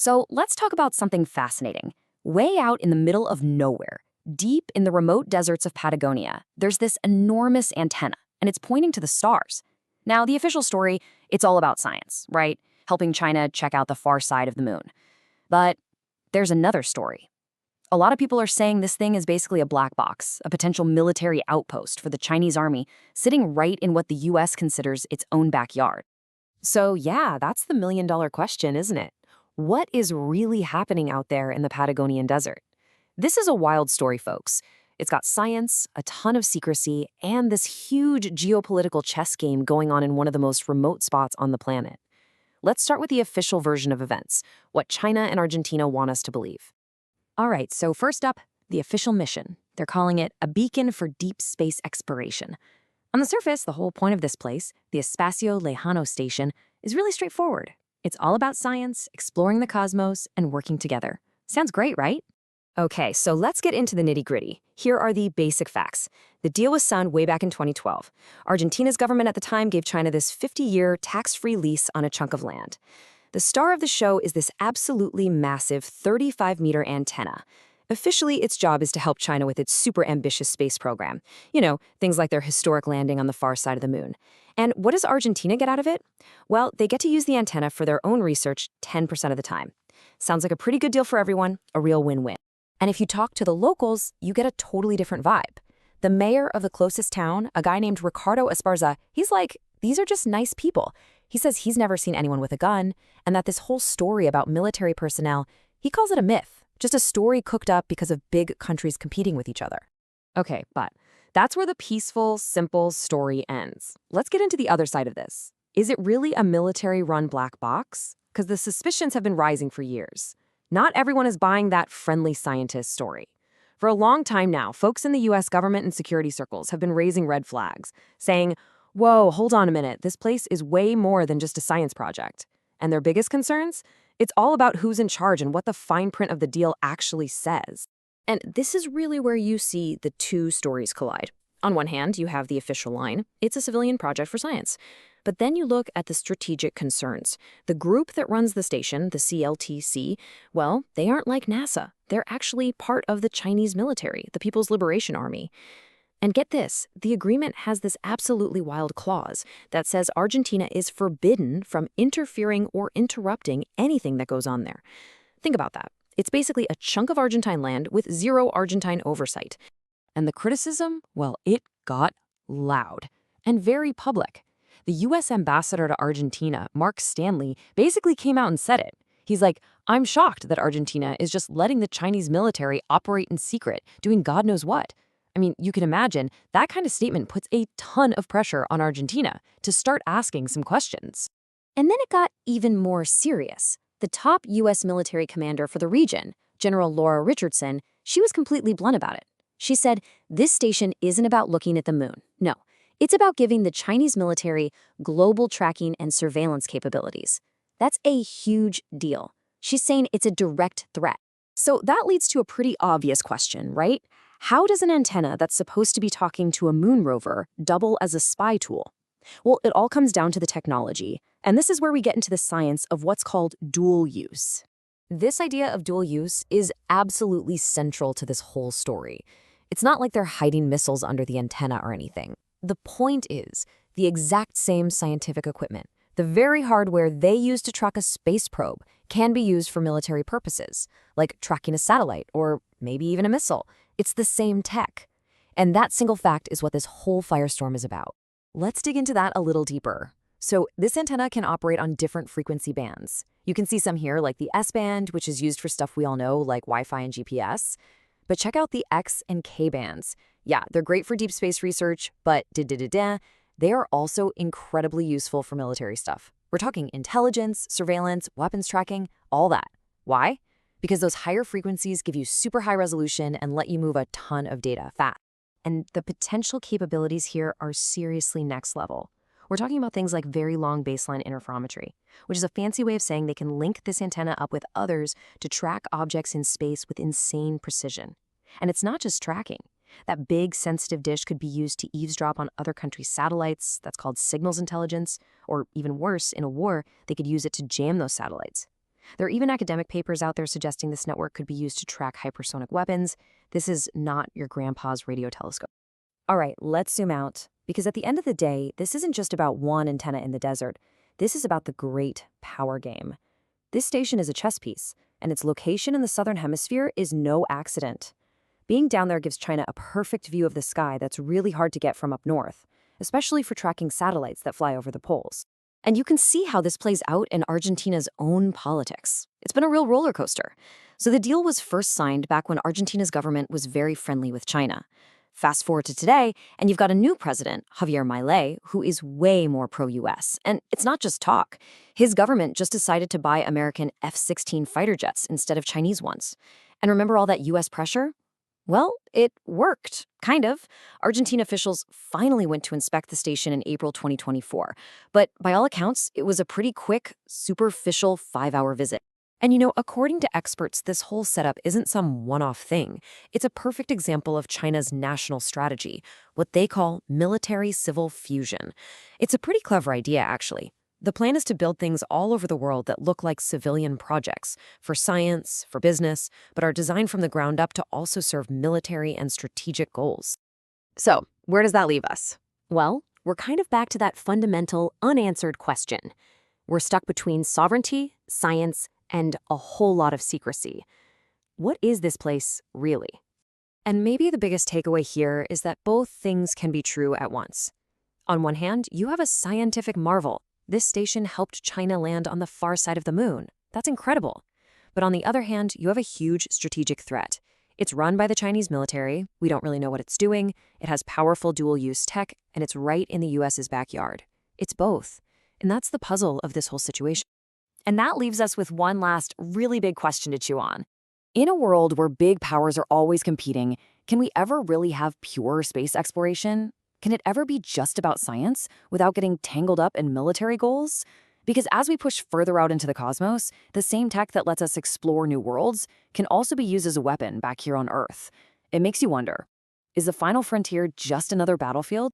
So let's talk about something fascinating. Way out in the middle of nowhere, deep in the remote deserts of Patagonia, there's this enormous antenna, and it's pointing to the stars. Now, the official story, it's all about science, right? Helping China check out the far side of the moon. But there's another story. A lot of people are saying this thing is basically a black box, a potential military outpost for the Chinese army, sitting right in what the US considers its own backyard. So yeah, that's the million-dollar question, isn't it? What is really happening out there in the Patagonian desert? This is a wild story, folks. It's got science, a ton of secrecy, and this huge geopolitical chess game going on in one of the most remote spots on the planet. Let's start with the official version of events, what China and Argentina want us to believe. All right, so first up, the official mission. They're calling it a beacon for deep space exploration. On the surface, the whole point of this place, the Espacio Lejano station, is really straightforward. It's all about science, exploring the cosmos, and working together. Sounds great, right? Okay, so let's get into the nitty-gritty. Here are the basic facts. The deal was signed way back in 2012. Argentina's government at the time gave China this 50-year tax-free lease on a chunk of land. The star of the show is this absolutely massive 35-meter antenna. Officially, its job is to help China with its super ambitious space program. You know, things like their historic landing on the far side of the moon. And what does Argentina get out of it? Well, they get to use the antenna for their own research 10% of the time. Sounds like a pretty good deal for everyone, a real win-win. And if you talk to the locals, you get a totally different vibe. The mayor of the closest town, a guy named Ricardo Esparza, he's like, these are just nice people. He says he's never seen anyone with a gun, and that this whole story about military personnel, he calls it a myth, just a story cooked up because of big countries competing with each other. Okay, but that's where the peaceful, simple story ends. Let's get into the other side of this. Is it really a military-run black box? Because the suspicions have been rising for years. Not everyone is buying that friendly scientist story. For a long time now, folks in the US government and security circles have been raising red flags, saying, whoa, hold on a minute, this place is way more than just a science project. And their biggest concerns? It's all about who's in charge and what the fine print of the deal actually says. And this is really where you see the two stories collide. On one hand, you have the official line, it's a civilian project for science. But then you look at the strategic concerns. The group that runs the station, the CLTC, well, they aren't like NASA. They're actually part of the Chinese military, the People's Liberation Army. And get this, the agreement has this absolutely wild clause that says Argentina is forbidden from interfering or interrupting anything that goes on there. Think about that. It's basically a chunk of Argentine land with zero Argentine oversight. And the criticism, well, it got loud and very public. The U.S. ambassador to Argentina, Mark Stanley, basically came out and said it. He's like, I'm shocked that Argentina is just letting the Chinese military operate in secret, doing God knows what. I mean, you can imagine that kind of statement puts a ton of pressure on Argentina to start asking some questions. And then it got even more serious. The top U.S. military commander for the region, General Laura Richardson, she was completely blunt about it. She said, this station isn't about looking at the moon. No, it's about giving the Chinese military global tracking and surveillance capabilities. That's a huge deal. She's saying it's a direct threat. So that leads to a pretty obvious question, right? How does an antenna that's supposed to be talking to a moon rover double as a spy tool? Well, it all comes down to the technology, and this is where we get into the science of what's called dual use. This idea of dual use is absolutely central to this whole story. It's not like they're hiding missiles under the antenna or anything. The point is, the exact same scientific equipment, the very hardware they use to track a space probe, can be used for military purposes, like tracking a satellite or maybe even a missile. It's the same tech. And that single fact is what this whole firestorm is about. Let's dig into that a little deeper. So this antenna can operate on different frequency bands. You can see some here, like the S-band, which is used for stuff we all know, like Wi-Fi and GPS. But check out the X and K bands. Yeah, they're great for deep space research, but they are also incredibly useful for military stuff. We're talking intelligence, surveillance, weapons tracking, all that. Why? Because those higher frequencies give you super high resolution and let you move a ton of data fast. And the potential capabilities here are seriously next level. We're talking about things like very long baseline interferometry, which is a fancy way of saying they can link this antenna up with others to track objects in space with insane precision. And it's not just tracking. That big, sensitive dish could be used to eavesdrop on other countries' satellites. That's called signals intelligence. Or even worse, in a war, they could use it to jam those satellites. There are even academic papers out there suggesting this network could be used to track hypersonic weapons. This is not your grandpa's radio telescope. All right, let's zoom out, because at the end of the day, this isn't just about one antenna in the desert. This is about the great power game. This station is a chess piece, and its location in the southern hemisphere is no accident. Being down there gives China a perfect view of the sky that's really hard to get from up north, especially for tracking satellites that fly over the poles. And you can see how this plays out in Argentina's own politics. It's been a real roller coaster. So the deal was first signed back when Argentina's government was very friendly with China. Fast forward to today, and you've got a new president, Javier Milei, who is way more pro-US. And it's not just talk. His government just decided to buy American F-16 fighter jets instead of Chinese ones. And remember all that US pressure? Well, it worked, kind of. Argentine officials finally went to inspect the station in April 2024. But by all accounts, it was a pretty quick, superficial 5-hour visit. And according to experts, this whole setup isn't some one-off thing. It's a perfect example of China's national strategy, what they call military-civil fusion. It's a pretty clever idea, actually. The plan is to build things all over the world that look like civilian projects, for science, for business, but are designed from the ground up to also serve military and strategic goals. So, where does that leave us? Well, we're kind of back to that fundamental, unanswered question. We're stuck between sovereignty, science, and a whole lot of secrecy. What is this place, really? And maybe the biggest takeaway here is that both things can be true at once. On one hand, you have a scientific marvel. This station helped China land on the far side of the moon. That's incredible. But on the other hand, you have a huge strategic threat. It's run by the Chinese military. We don't really know what it's doing. It has powerful dual-use tech, and it's right in the US's backyard. It's both. And that's the puzzle of this whole situation. And that leaves us with one last really big question to chew on. In a world where big powers are always competing, can we ever really have pure space exploration? Can it ever be just about science without getting tangled up in military goals? Because as we push further out into the cosmos, the same tech that lets us explore new worlds can also be used as a weapon back here on Earth. It makes you wonder, is the final frontier just another battlefield,